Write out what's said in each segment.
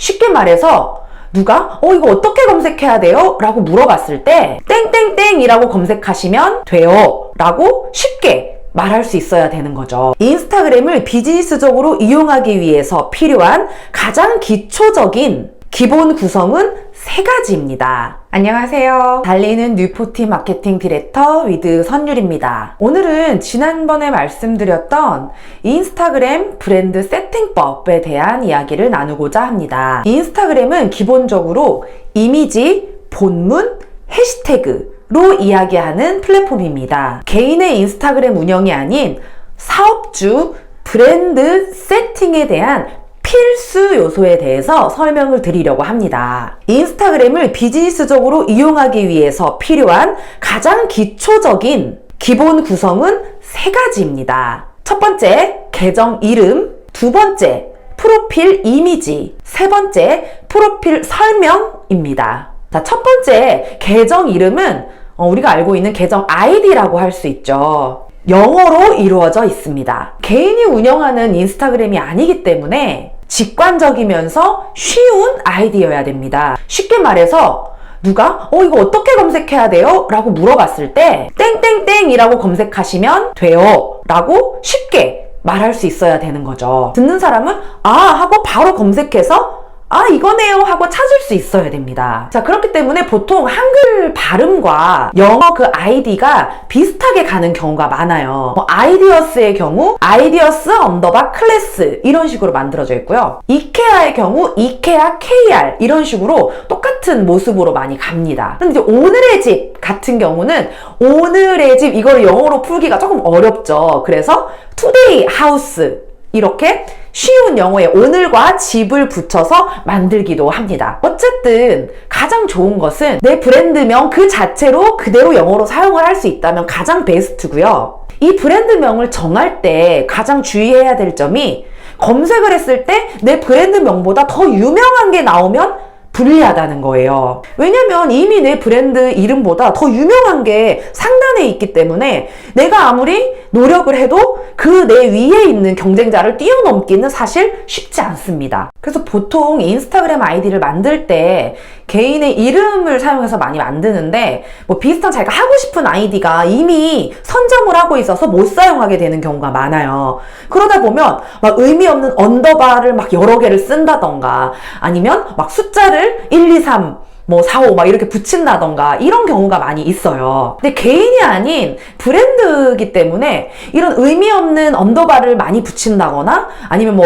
쉽게 말해서 누가 이거 어떻게 검색해야 돼요? 라고 물어봤을 때 땡땡땡이라고 검색하시면 돼요 라고 쉽게 말할 수 있어야 되는 거죠. 인스타그램을 비즈니스적으로 이용하기 위해서 필요한 가장 기초적인 기본 구성은 3가지입니다. 안녕하세요. 달리는 뉴포티 마케팅 디렉터 위드 선율입니다. 오늘은 지난번에 말씀드렸던 인스타그램 브랜드 세팅법에 대한 이야기를 나누고자 합니다. 인스타그램은 기본적으로 이미지, 본문, 해시태그로 이야기하는 플랫폼입니다. 개인의 인스타그램 운영이 아닌 사업주 브랜드 세팅에 대한 필수 요소에 대해서 설명을 드리려고 합니다. 인스타그램을 비즈니스적으로 이용하기 위해서 필요한 가장 기초적인 기본 구성은 3가지입니다. 첫 번째, 계정 이름. 두 번째, 프로필 이미지. 세 번째, 프로필 설명입니다. 자, 첫 번째, 계정 이름은 우리가 알고 있는 계정 아이디라고 할 수 있죠. 영어로 이루어져 있습니다. 개인이 운영하는 인스타그램이 아니기 때문에 직관적이면서 쉬운 아이디여야 됩니다. 쉽게 말해서 누가 이거 어떻게 검색해야 돼요? 라고 물어봤을 때 땡땡땡이라고 검색하시면 돼요 라고 쉽게 말할 수 있어야 되는 거죠. 듣는 사람은 하고 바로 검색해서 이거네요 하고 찾을 수 있어야 됩니다. 자, 그렇기 때문에 보통 한글 발음과 영어 그 아이디가 비슷하게 가는 경우가 많아요. 아이디어스의 경우 아이디어스 _ 클래스 이런 식으로 만들어져 있고요. 이케아의 경우 이케아 KR 이런 식으로 똑같은 모습으로 많이 갑니다. 근데 이제 오늘의 집 같은 경우는 오늘의 집 이걸 영어로 풀기가 조금 어렵죠. 그래서 today house 이렇게 쉬운 영어에 오늘과 집을 붙여서 만들기도 합니다. 어쨌든 가장 좋은 것은 내 브랜드명 그 자체로 그대로 영어로 사용을 할 수 있다면 가장 베스트고요. 이 브랜드명을 정할 때 가장 주의해야 될 점이 검색을 했을 때 내 브랜드명보다 더 유명한 게 나오면 불리하다는 거예요. 왜냐면 이미 내 브랜드 이름보다 더 유명한 게 상단에 있기 때문에 내가 아무리 노력을 해도 그 내 위에 있는 경쟁자를 뛰어넘기는 사실 쉽지 않습니다. 그래서 보통 인스타그램 아이디를 만들 때 개인의 이름을 사용해서 많이 만드는데 비슷한 자기가 하고 싶은 아이디가 이미 선점을 하고 있어서 못 사용하게 되는 경우가 많아요. 그러다 보면 막 의미 없는 언더바를 막 여러 개를 쓴다던가 아니면 막 숫자를 1, 2, 3 4, 5 막 이렇게 붙인다던가 이런 경우가 많이 있어요. 근데 개인이 아닌 브랜드이기 때문에 이런 의미 없는 언더바를 많이 붙인다거나 아니면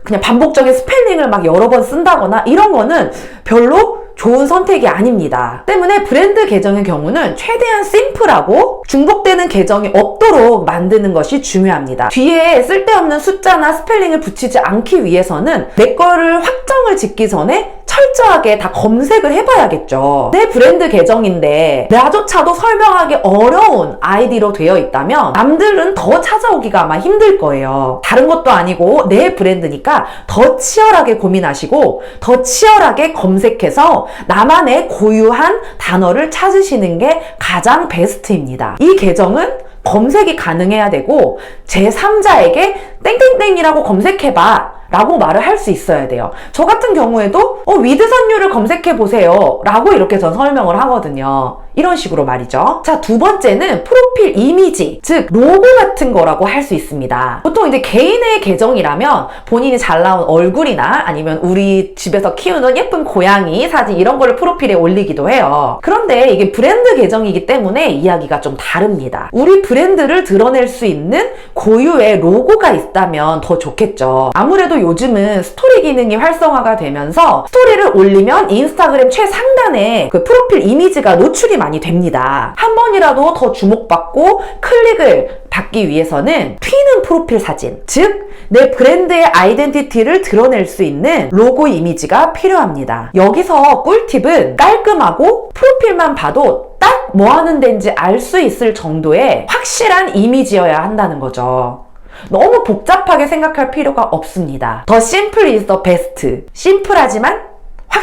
그냥 반복적인 스펠링을 막 여러 번 쓴다거나 이런 거는 별로 좋은 선택이 아닙니다. 때문에 브랜드 계정의 경우는 최대한 심플하고 중복되는 계정이 없도록 만드는 것이 중요합니다. 뒤에 쓸데없는 숫자나 스펠링을 붙이지 않기 위해서는 내 거를 확정을 짓기 전에 철저하게 다 검색을 해봐야겠죠. 내 브랜드 계정인데 나조차도 설명하기 어려운 아이디로 되어 있다면 남들은 더 찾아오기가 아마 힘들 거예요. 다른 것도 아니고 내 브랜드니까 더 치열하게 고민하시고 더 치열하게 검색해서 나만의 고유한 단어를 찾으시는 게 가장 베스트입니다. 이 계정은 검색이 가능해야 되고 제3자에게 땡땡땡이라고 검색해봐 라고 말을 할 수 있어야 돼요. 저 같은 경우에도 위드 선율을 검색해보세요 라고 이렇게 전 설명을 하거든요. 이런 식으로 말이죠. 자, 두 번째는 프로필 이미지, 즉 로고 같은 거라고 할 수 있습니다. 보통 이제 개인의 계정이라면 본인이 잘 나온 얼굴이나 아니면 우리 집에서 키우는 예쁜 고양이 사진 이런 거를 프로필에 올리기도 해요. 그런데 이게 브랜드 계정이기 때문에 이야기가 좀 다릅니다. 우리 브랜드를 드러낼 수 있는 고유의 로고가 있다면 더 좋겠죠. 아무래도 요즘은 스토리 기능이 활성화가 되면서 스토리를 올리면 인스타그램 최상단에 그 프로필 이미지가 노출이 많이 됩니다. 한 번이라도 더 주목받고 클릭을 받기 위해서는 튀는 프로필 사진, 즉 내 브랜드의 아이덴티티를 드러낼 수 있는 로고 이미지가 필요합니다. 여기서 꿀팁은 깔끔하고 프로필만 봐도 딱 뭐 하는 데인지 알 수 있을 정도의 확실한 이미지여야 한다는 거죠. 너무 복잡하게 생각할 필요가 없습니다. The simple is the best. 심플하지만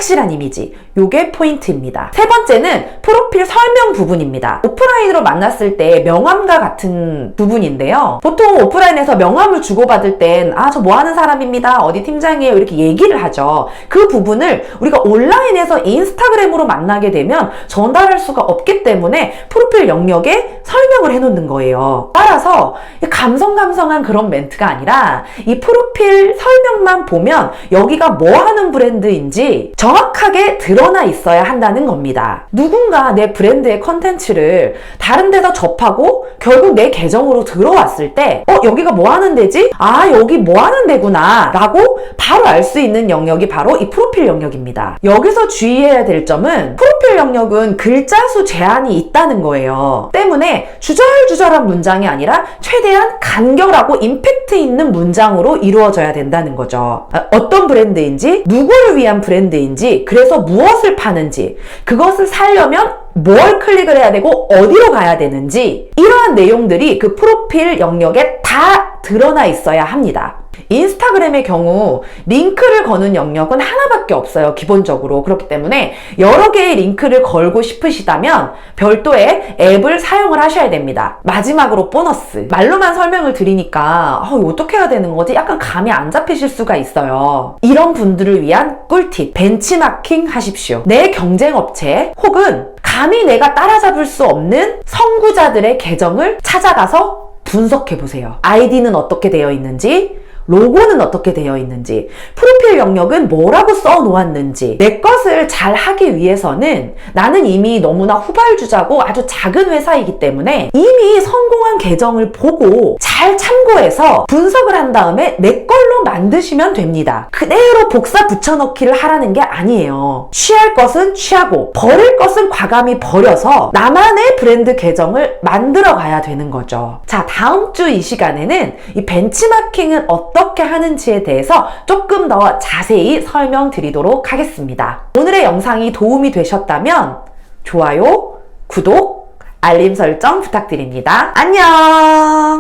확실한 이미지. 요게 포인트입니다. 세 번째는 프로필 설명 부분입니다. 오프라인으로 만났을 때 명함과 같은 부분인데요. 보통 오프라인에서 명함을 주고받을 땐 저 뭐 하는 사람입니다. 어디 팀장이에요. 이렇게 얘기를 하죠. 그 부분을 우리가 온라인에서 인스타그램으로 만나게 되면 전달할 수가 없기 때문에 프로필 영역에 설명을 해놓는 거예요. 따라서 감성감성한 그런 멘트가 아니라 이 프로필 설명만 보면 여기가 뭐 하는 브랜드인지 정확하게 드러나 있어야 한다는 겁니다. 누군가 내 브랜드의 컨텐츠를 다른 데서 접하고 결국 내 계정으로 들어왔을 때 여기가 뭐 하는 데지? 여기 뭐 하는 데구나 라고 바로 알 수 있는 영역이 바로 이 프로필 영역입니다. 여기서 주의해야 될 점은 프로필 영역은 글자 수 제한이 있다는 거예요. 때문에 주절주절한 문장이 아니라 최대한 간결하고 임팩트 있는 문장으로 이루어져야 된다는 거죠. 어떤 브랜드인지, 누구를 위한 브랜드인지, 그래서 무엇을 파는지, 그것을 사려면 뭘 클릭을 해야 되고 어디로 가야 되는지, 이러한 내용들이 그 프로필 영역에 다 드러나 있어야 합니다. 인스타그램의 경우 링크를 거는 영역은 하나밖에 없어요. 기본적으로. 그렇기 때문에 여러 개의 링크를 걸고 싶으시다면 별도의 앱을 사용을 하셔야 됩니다. 마지막으로 보너스. 말로만 설명을 드리니까 이거 어떻게 해야 되는 거지? 약간 감이 안 잡히실 수가 있어요. 이런 분들을 위한 꿀팁. 벤치마킹 하십시오. 내 경쟁업체 혹은 감히 내가 따라잡을 수 없는 선구자들의 계정을 찾아가서 분석해보세요. 아이디는 어떻게 되어 있는지, 로고는 어떻게 되어 있는지, 프로필 영역은 뭐라고 써 놓았는지. 내 것을 잘 하기 위해서는 나는 이미 너무나 후발주자고 아주 작은 회사이기 때문에 이미 성공한 계정을 보고 잘 참고해서 분석을 한 다음에 내 걸로 만드시면 됩니다. 그대로 복사 붙여넣기를 하라는 게 아니에요. 취할 것은 취하고 버릴 것은 과감히 버려서 나만의 브랜드 계정을 만들어 가야 되는 거죠. 자, 다음 주 이 시간에는 이 벤치마킹은 어떻게 하는지에 대해서 조금 더 자세히 설명드리도록 하겠습니다. 오늘의 영상이 도움이 되셨다면 좋아요, 구독, 알림 설정 부탁드립니다. 안녕!